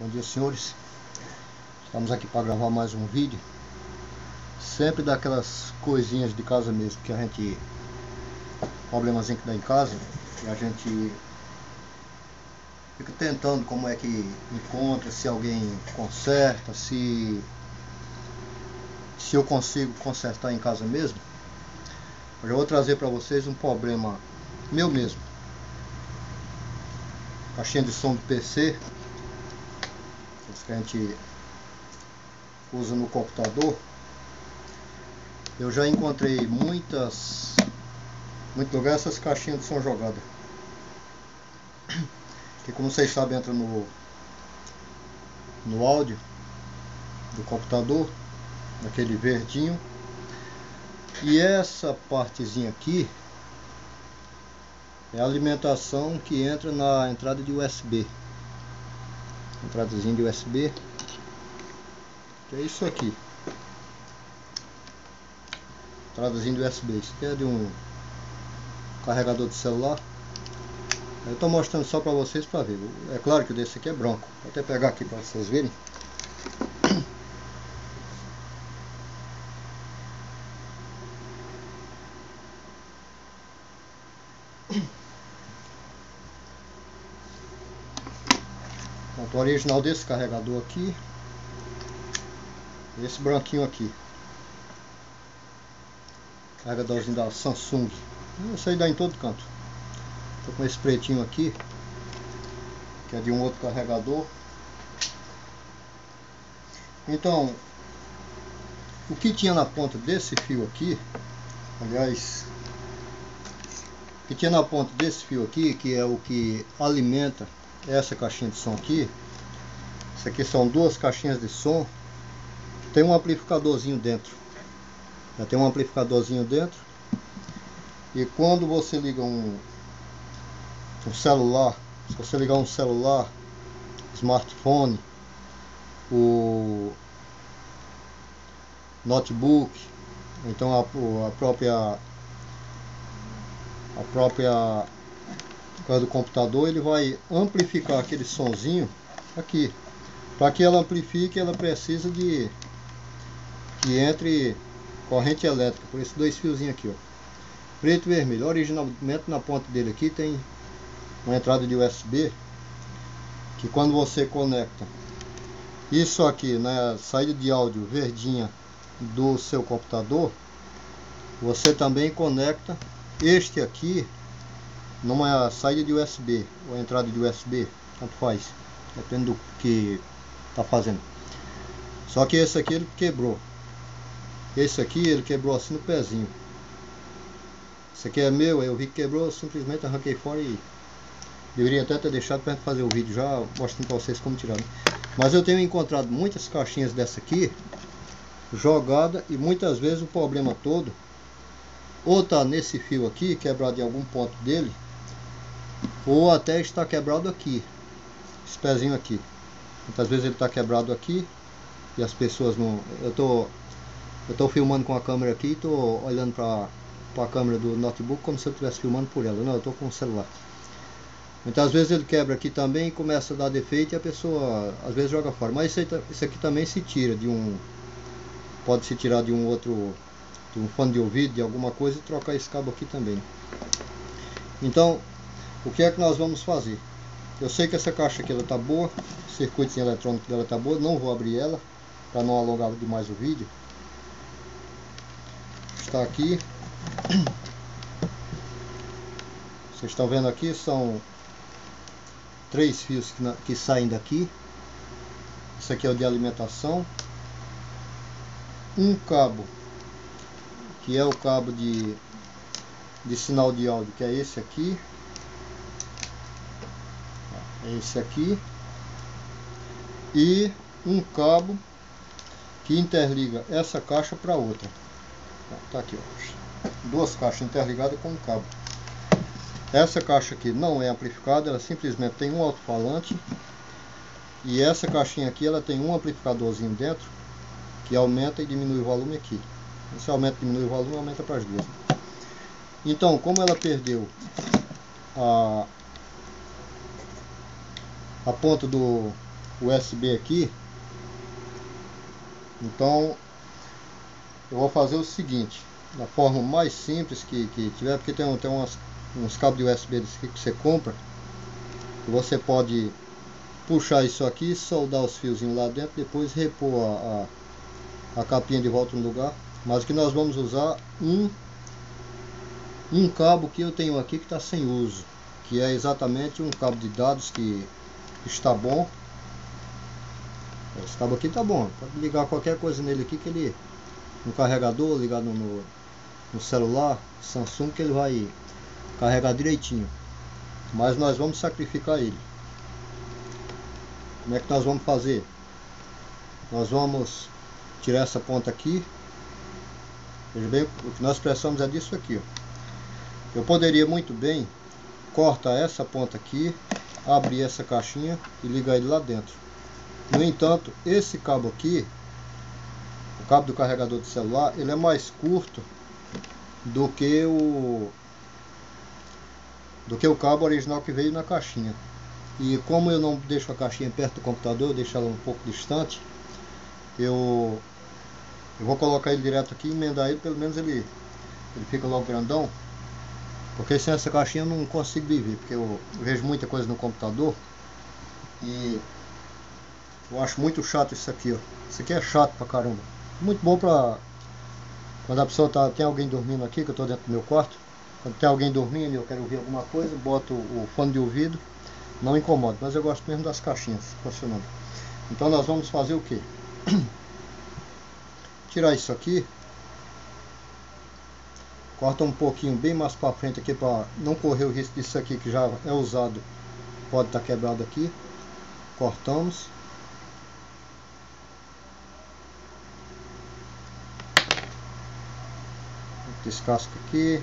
Bom dia, senhores. Estamos aqui para gravar mais um vídeo. Sempre daquelas coisinhas de casa mesmo, que a gente... problemazinho que dá em casa, e a gente fica tentando como é que encontra, se alguém conserta, se eu consigo consertar em casa mesmo. Hoje eu vou trazer para vocês um problema meu mesmo. Caixinha de som do PC, que a gente usa no computador. Eu já encontrei muito lugar essas caixinhas de som jogadas, que, como vocês sabem, entra no áudio do computador, naquele verdinho, e essa partezinha aqui é a alimentação que entra na entrada de USB, entradazinha de USB, que é isso aqui, entradazinha de USB. Isso aqui é de um carregador de celular. Eu estou mostrando só para vocês para ver. É claro que o desse aqui é branco. Vou até pegar aqui para vocês verem. Pronto, o original desse carregador aqui, esse branquinho aqui, carregadorzinho da Samsung. Isso aí dá em todo canto. Estou com esse pretinho aqui, que é de um outro carregador. Então, o que tinha na ponta desse fio aqui, aliás, o que tinha na ponta desse fio aqui, que é o que alimenta essa caixinha de som aqui. Isso aqui são duas caixinhas de som, tem um amplificadorzinho dentro. Já tem um amplificadorzinho dentro. E quando você liga um celular, se você ligar um celular, smartphone, o notebook, então a própria coisa do computador, ele vai amplificar aquele sonzinho aqui. Para que ela amplifique, ela precisa de que entre corrente elétrica, por esses dois fiozinhos aqui, ó, preto e vermelho. Originalmente na ponta dele aqui tem uma entrada de USB, que quando você conecta isso aqui na saída de áudio verdinha do seu computador, você também conecta este aqui numa saída de USB ou entrada de USB, tanto faz, depende do que tá fazendo. Só que esse aqui ele quebrou. Esse aqui ele quebrou assim no pezinho. Esse aqui é meu, eu vi que quebrou, eu simplesmente arranquei fora e deveria até ter deixado para fazer o vídeo já mostrando para vocês como tirar, né? Mas eu tenho encontrado muitas caixinhas dessa aqui jogada, e muitas vezes o problema todo ou tá nesse fio aqui, quebrado em algum ponto dele, ou até está quebrado aqui, esse pezinho aqui. Muitas vezes ele está quebrado aqui e as pessoas não... Eu tô filmando com a câmera aqui e tô olhando para a câmera do notebook como se eu estivesse filmando por ela. Não, eu tô com o celular. Muitas vezes ele quebra aqui também e começa a dar defeito e a pessoa às vezes joga fora. Mas isso aqui também se tira de um... Pode se tirar de um outro... de um fone de ouvido, de alguma coisa, e trocar esse cabo aqui também. Então, o que é que nós vamos fazer? Eu sei que essa caixa aqui ela tá boa, o circuito eletrônico dela tá boa, não vou abrir ela para não alongar demais o vídeo. Está aqui. Vocês estão vendo aqui, são 3 fios que saem daqui. Esse aqui é o de alimentação. Um cabo, que é o cabo de sinal de áudio, que é esse aqui. É esse aqui. E um cabo que interliga essa caixa para outra. Tá aqui, ó. Duas caixas interligadas com um cabo. Essa caixa aqui não é amplificada, ela simplesmente tem um alto-falante. E essa caixinha aqui, ela tem um amplificadorzinho dentro, que aumenta e diminui o volume aqui. Esse aumenta e diminui o volume, aumenta para as duas. Então, como ela perdeu a ponta do USB aqui. Então eu vou fazer o seguinte, da forma mais simples que tiver, porque tem uns cabos de USB que você compra, e você pode puxar isso aqui, soldar os fiozinhos lá dentro, depois repor a capinha de volta no lugar. Mas que nós vamos usar um cabo que eu tenho aqui que está sem uso, que é exatamente um cabo de dados que está bom. Esse cabo aqui está bom, pode ligar qualquer coisa nele aqui, que ele, no carregador, ligado no celular Samsung, que ele vai carregar direitinho. Mas nós vamos sacrificar ele. Como é que nós vamos fazer? Nós vamos tirar essa ponta aqui. Veja bem, o que nós precisamos é disso aqui, ó. Eu poderia muito bem cortar essa ponta aqui, abrir essa caixinha e ligar ele lá dentro. No entanto, esse cabo aqui, o cabo do carregador de celular, ele é mais curto do que o cabo original que veio na caixinha. E como eu não deixo a caixinha perto do computador, eu deixo ela um pouco distante, eu vou colocar ele direto aqui e emendar ele, pelo menos ele fica logo grandão. Porque sem essa caixinha eu não consigo viver, porque eu vejo muita coisa no computador e eu acho muito chato isso aqui, ó. Isso aqui é chato pra caramba. Muito bom pra quando a pessoa tem alguém dormindo aqui, que eu tô dentro do meu quarto. Quando tem alguém dormindo e eu quero ouvir alguma coisa, boto o fone de ouvido, não incomoda. Mas eu gosto mesmo das caixinhas funcionando. Então nós vamos fazer o que? Tirar isso aqui. Corta um pouquinho bem mais para frente aqui, para não correr o risco disso aqui que já é usado, pode estar quebrado aqui. Cortamos. Descasca aqui.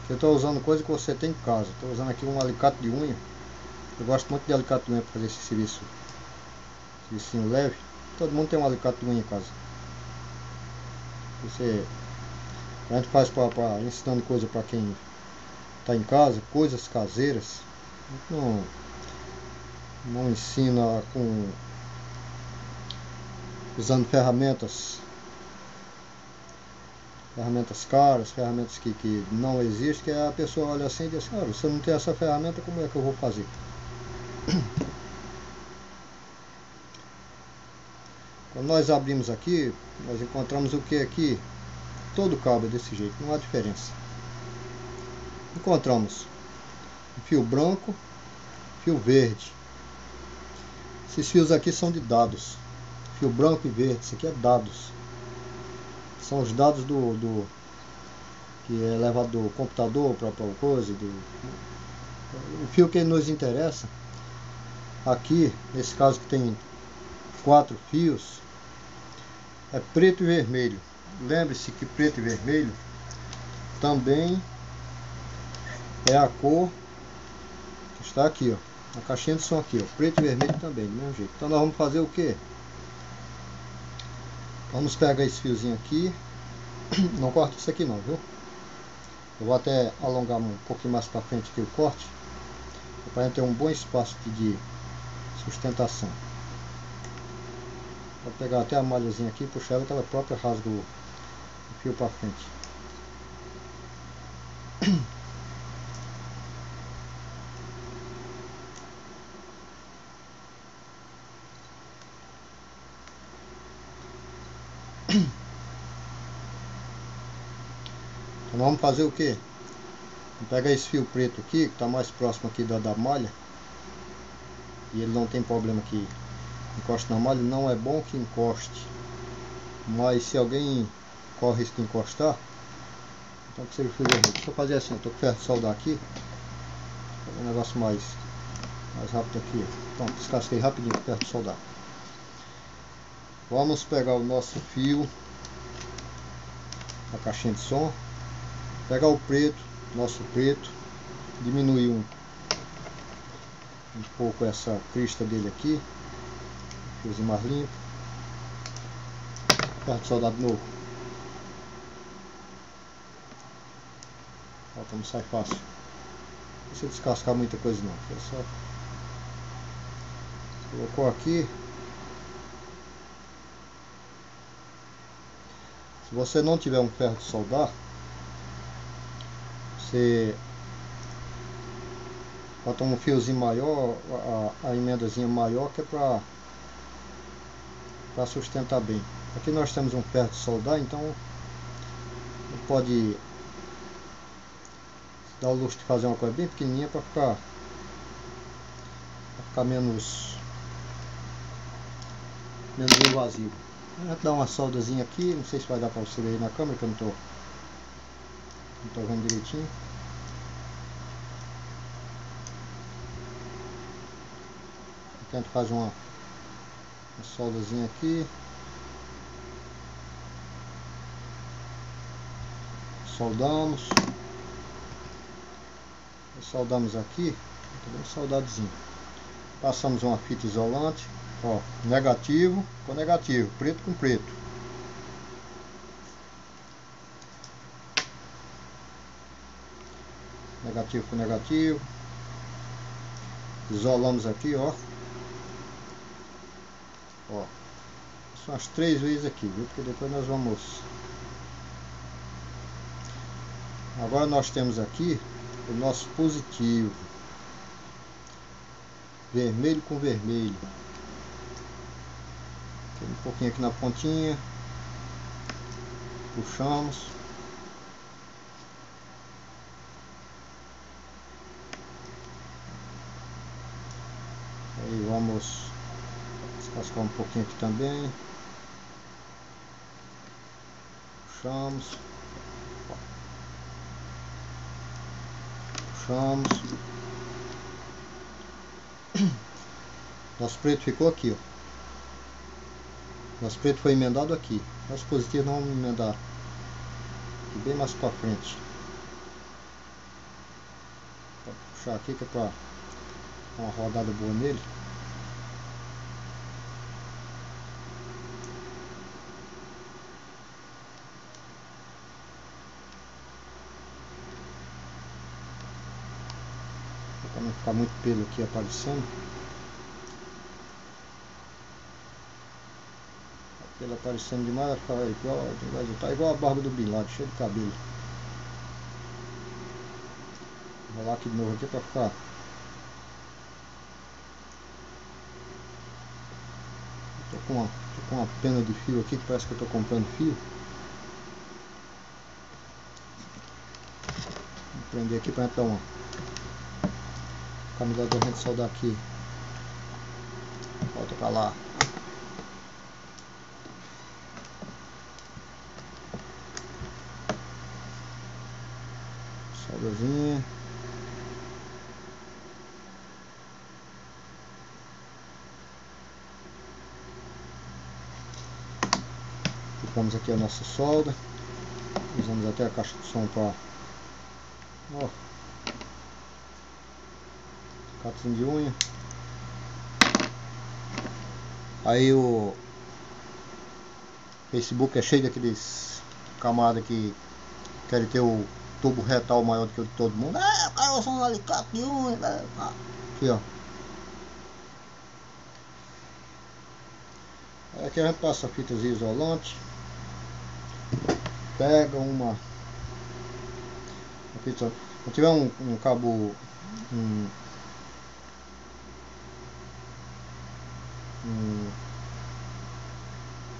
Eu estou usando coisa que você tem em casa. Estou usando aqui um alicate de unha. Eu gosto muito de alicate de unha para fazer esse serviço. Servicinho leve. Todo mundo tem um alicate de unha em casa. A gente faz ensinando coisa para quem está em casa, coisas caseiras. Não ensina usando ferramentas caras, ferramentas que não existem, que a pessoa olha assim e diz, cara, se eu não tenho essa ferramenta, como é que eu vou fazer? Quando nós abrimos aqui, nós encontramos o que aqui? Todo cabo é desse jeito, não há diferença. Encontramos fio branco, fio verde. Esses fios aqui são de dados. Fio branco e verde, isso aqui é dados. São os dados que é levado do computador para coisa. O fio que nos interessa, aqui, nesse caso que tem 4 fios, é preto e vermelho. Lembre-se que preto e vermelho também é a cor que está aqui, ó, na caixinha de som aqui, ó, preto e vermelho também, do mesmo jeito. Então nós vamos fazer o que? Vamos pegar esse fiozinho aqui, não corta isso aqui não, viu? Eu vou até alongar um pouquinho mais para frente aqui o corte, para ter um bom espaço de sustentação. Vou pegar até a malhazinha aqui e puxar ela, que ela própria rasga o fio para frente. Então vamos fazer o que? Vamos pegar esse fio preto aqui, que está mais próximo aqui da malha, e ele não tem problema que encoste na malha. Não é bom que encoste, mas se alguém corre risco de encostar, então que seja o fio vermelho. Deixa eu fazer assim, estou com ferro de soldar aqui, fazer um negócio mais rápido aqui. Pronto, descasquei rapidinho com ferro de soldar. Vamos pegar o nosso fio da caixinha de som, pegar o preto, nosso preto, diminuir um pouco essa crista dele aqui, fiozinho mais limpo, ferro de soldar de novo. Ó, como sai fácil. Não precisa descascar muita coisa não. É só colocou aqui. Se você não tiver um ferro de soldar, você bota um fiozinho maior, a emendazinha maior, que é para sustentar bem. Aqui nós temos um ferro de soldar, então pode dar o luxo de fazer uma coisa bem pequenininha para ficar menos invasivo. Vou dar uma soldazinha aqui, não sei se vai dar para você ver aí na câmera, que eu não tô vendo direitinho. Eu tento fazer uma soldazinha aqui. Soldamos. Soldamos aqui, tá bem soldadozinho. Passamos uma fita isolante, ó, negativo com negativo, preto com preto. Negativo com negativo. Isolamos aqui, ó. Ó. São as 3 vezes aqui, viu? Porque depois nós vamos... Agora nós temos aqui o nosso positivo. Vermelho com vermelho. Tem um pouquinho aqui na pontinha. Puxamos. Aí vamos descascar um pouquinho aqui também. Puxamos. Puxamos. Nosso preto ficou aqui, ó. Nosso preto foi emendado aqui. Nosso positivo não vamos emendar aqui bem mais para frente. Vou puxar aqui que é para dar uma rodada boa nele. Para não ficar muito pelo aqui aparecendo. Pelo aparecendo demais, vai ficar igual a barba do Bin Laden, cheio de cabelo. Vou rolar aqui de novo aqui para ficar. Tô com uma pena de fio aqui que parece que eu tô comprando fio. Vou prender aqui para entrar uma camisa da gente soldar aqui. Volta para lá. Soldazinha. Ficamos aqui a nossa solda. Usamos até a caixa de som para... Ó, catozinho de unha. Aí o Facebook é cheio daqueles camaradas que querem ter o tubo retal maior do que o de todo mundo. O cara usa um alicate de unha. Aqui, ó. Aí aqui a gente passa a fita isolante. Pega uma fita. Se tiver um cabo, um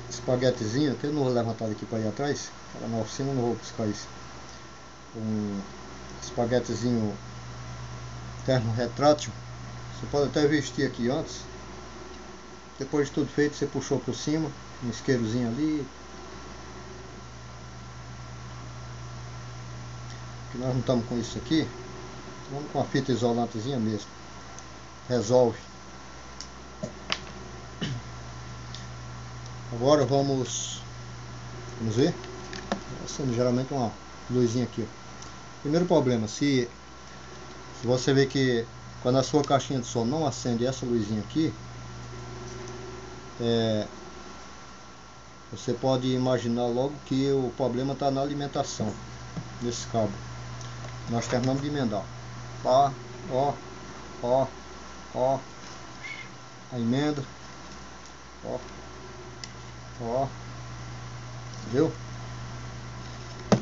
espaguetezinho, que eu não vou levantar daqui para ir atrás, na oficina eu não vou buscar isso. Um espaguetezinho termo retrátil, você pode até vestir aqui antes. Depois de tudo feito, você puxou por cima, um isqueirozinho ali. Que nós não estamos com isso aqui, vamos com a fita isolantezinha mesmo. Resolve. Agora vamos ver. Acende geralmente uma luzinha aqui, ó. Primeiro problema, se você vê que quando a sua caixinha de som não acende essa luzinha aqui, você pode imaginar logo que o problema está na alimentação desse cabo. Nós terminamos de emendar. Pá, ó, ó, ó. A emenda. Ó. Ó. Viu?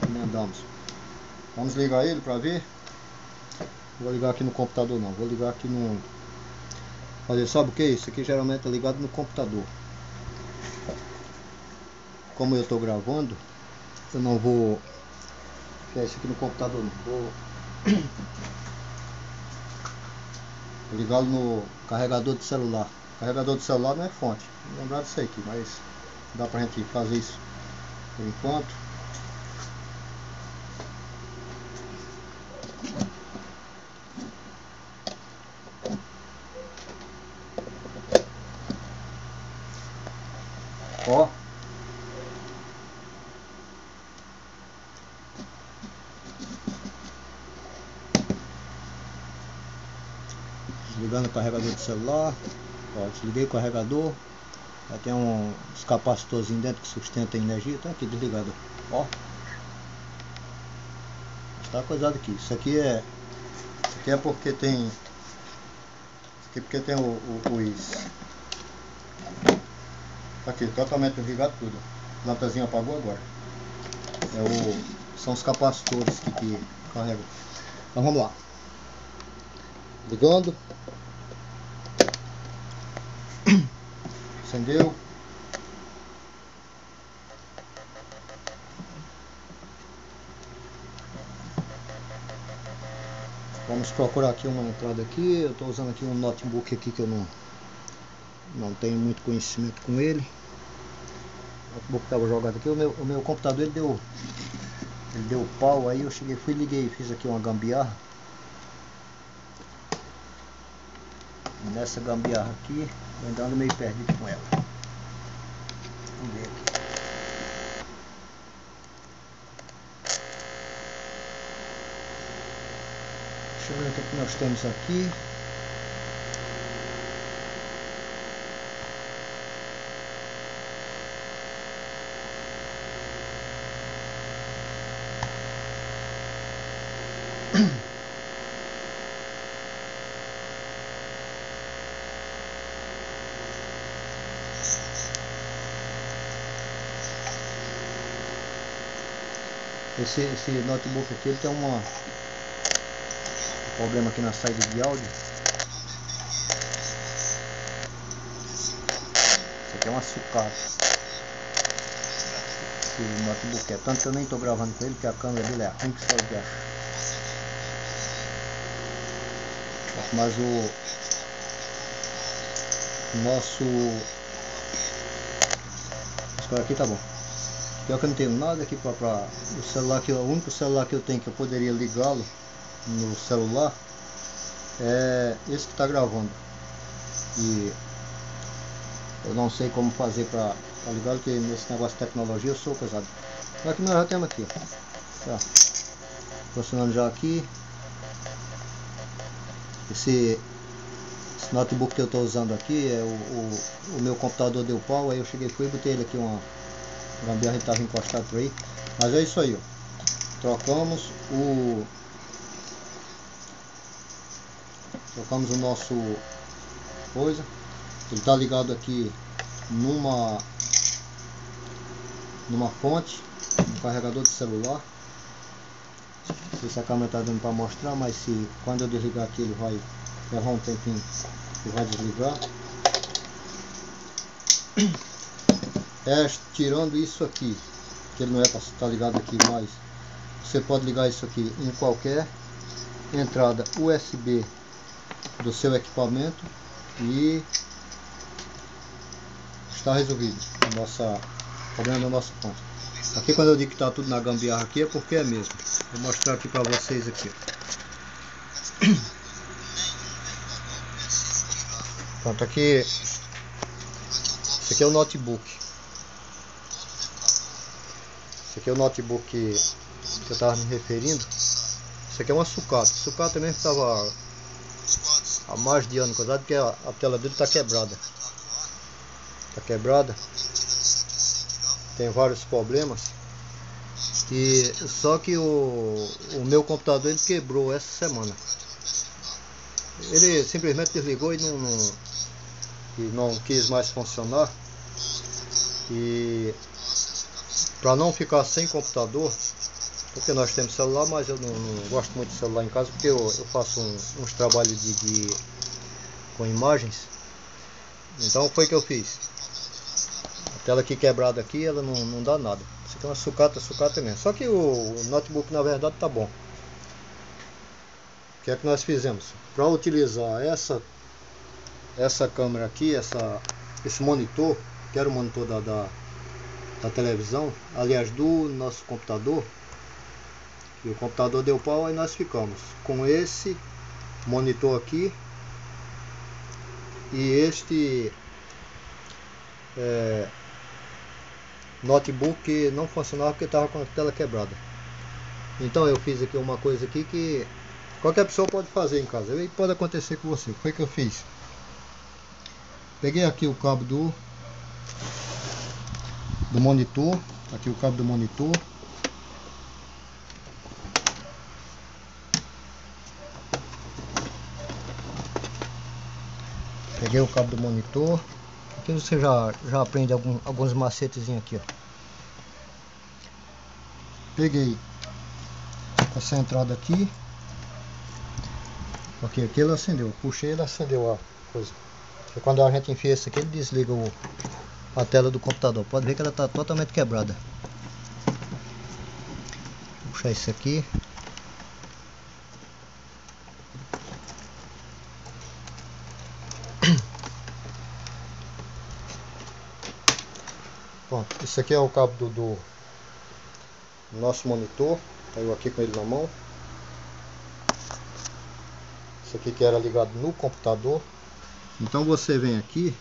Emendamos. Vamos ligar ele para ver. Vou ligar aqui no computador não. Vou ligar aqui no... Olha, sabe o que é isso? Aqui geralmente é ligado no computador. Como eu estou gravando, eu não vou... É isso aqui no computador não. Vou ligá-lo no carregador de celular. Carregador de celular não é fonte. Vou lembrar disso aqui, mas dá pra gente fazer isso por enquanto. Ó. Desligando o carregador de celular. Ó, desliguei o carregador. Já tem uns capacitorzinhos dentro que sustenta a energia. Tá aqui desligado. Ó. Está coisado aqui. Isso aqui é porque tem... Isso aqui porque tem os... Aqui, totalmente desligado tudo. A lampezinha apagou agora. São os capacitores que carregam. Então vamos lá. Ligando. Acendeu. Vamos procurar aqui uma entrada aqui. Eu estou usando aqui um notebook aqui que eu não tenho muito conhecimento com ele. O notebook estava jogado aqui. O meu computador ele deu pau, aí eu cheguei, fui, liguei, fiz aqui uma gambiarra. E nessa gambiarra aqui, eu andando meio perdido com ela. Vamos ver aqui. Deixa eu ver o que nós temos aqui. Esse notebook aqui ele tem um problema aqui na saída de áudio. Isso aqui é uma sucata. Esse notebook é tanto que eu nem estou gravando com ele, porque a câmera dele é ruim que só de achar. Mas o nosso... Esse aqui tá bom. Pior que eu não tenho nada aqui para o celular, que o único celular que eu tenho que eu poderia ligá-lo no celular é esse que está gravando. E eu não sei como fazer para ligar, porque nesse negócio de tecnologia eu sou pesado. Aqui nós já temos aqui, ó. Tá funcionando já aqui. Esse notebook que eu estou usando aqui é o meu computador deu pau, aí eu cheguei, fui e botei ele aqui uma gambiarra, ele estava encostado por aí. Mas é isso aí, ó. Trocamos o nosso coisa. Ele está ligado aqui numa fonte, no carregador de celular. Não sei se a câmera está dando para mostrar, mas quando eu desligar aqui ele vai levar um tempinho e vai desligar. Tirando isso aqui, que ele não é para estar ligado aqui, mas você pode ligar isso aqui em qualquer entrada USB do seu equipamento e está resolvido o problema da nossa fonte. Aqui quando eu digo que está tudo na gambiarra aqui é porque é mesmo. Vou mostrar aqui para vocês aqui. Pronto, aqui esse aqui é o notebook. Esse aqui é o notebook que eu estava me referindo. Isso aqui é uma sucata. Sucata mesmo estava há mais de ano coisado, porque a tela dele está quebrada. Está quebrada. Tem vários problemas. E só que o meu computador ele quebrou essa semana. Ele simplesmente desligou e não quis mais funcionar. E para não ficar sem computador, porque nós temos celular, mas eu não gosto muito de celular em casa, porque eu faço uns trabalhos com imagens. Então foi o que eu fiz. A tela aqui quebrada aqui, ela não dá nada. Isso aqui é uma sucata mesmo. Só que o notebook na verdade tá bom. O que é que nós fizemos? Para utilizar essa câmera aqui, esse monitor, que era o monitor da televisão, aliás do nosso computador, e o computador deu pau, aí nós ficamos com esse monitor aqui e este notebook que não funcionava porque estava com a tela quebrada. Então eu fiz aqui uma coisa aqui que qualquer pessoa pode fazer em casa, e pode acontecer com você. O que foi que eu fiz? Peguei aqui o cabo do monitor, aqui o cabo do monitor. Peguei o cabo do monitor. Aqui você já aprende alguns macetezinhos aqui, ó. Peguei essa entrada aqui. Ok, aqui ele acendeu. Puxei, ele acendeu a coisa. Porque quando a gente enfia isso aqui, ele desliga a tela do computador. Pode ver que ela está totalmente quebrada. Vou puxar isso aqui. Pronto, esse aqui é o cabo do nosso monitor. Caiu aqui com ele na mão. Esse aqui que era ligado no computador. Então você vem aqui.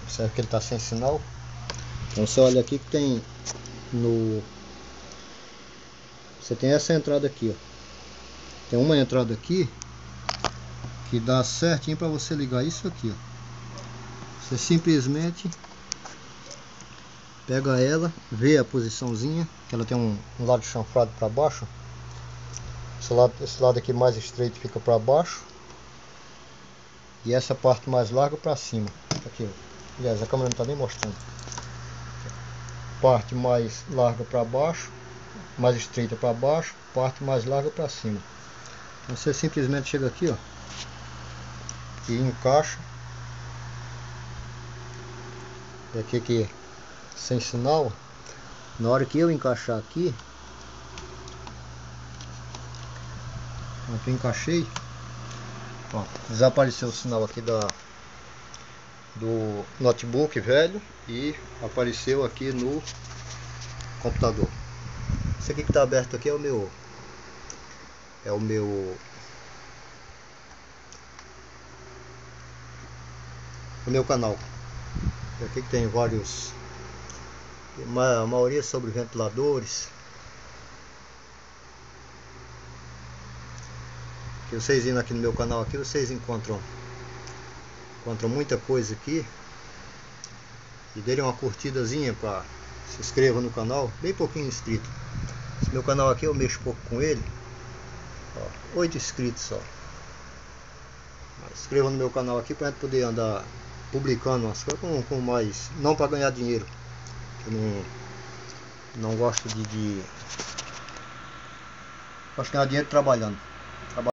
Observe que ele está sem sinal. Então você olha aqui que tem você tem essa entrada aqui, ó. Tem uma entrada aqui que dá certinho para você ligar isso aqui, ó. Você simplesmente pega ela, vê a posiçãozinha, que ela tem um lado chanfrado para baixo. Esse lado aqui mais estreito fica para baixo. E essa parte mais larga para cima. Aqui, ó. Aliás, a câmera não está nem mostrando. Parte mais larga para baixo, mais estreita para baixo, parte mais larga para cima. Você simplesmente chega aqui, ó, e encaixa. E aqui sem sinal. Na hora que eu encaixar aqui, eu encaixei, ó, desapareceu o sinal aqui do notebook velho e apareceu aqui no computador. Esse aqui que está aberto aqui é o meu canal. Aqui que tem vários, a maioria sobre ventiladores. Que vocês indo aqui no meu canal aqui, vocês encontram muita coisa aqui. E dêem uma curtidazinha, para se inscreva no canal, bem pouquinho inscrito. Esse meu canal aqui eu mexo pouco com ele, ó, 8 inscritos só. Inscreva no meu canal aqui para a gente poder andar publicando umas coisas com mais, não para ganhar dinheiro. Eu não gosto gosto de ganhar dinheiro trabalhando.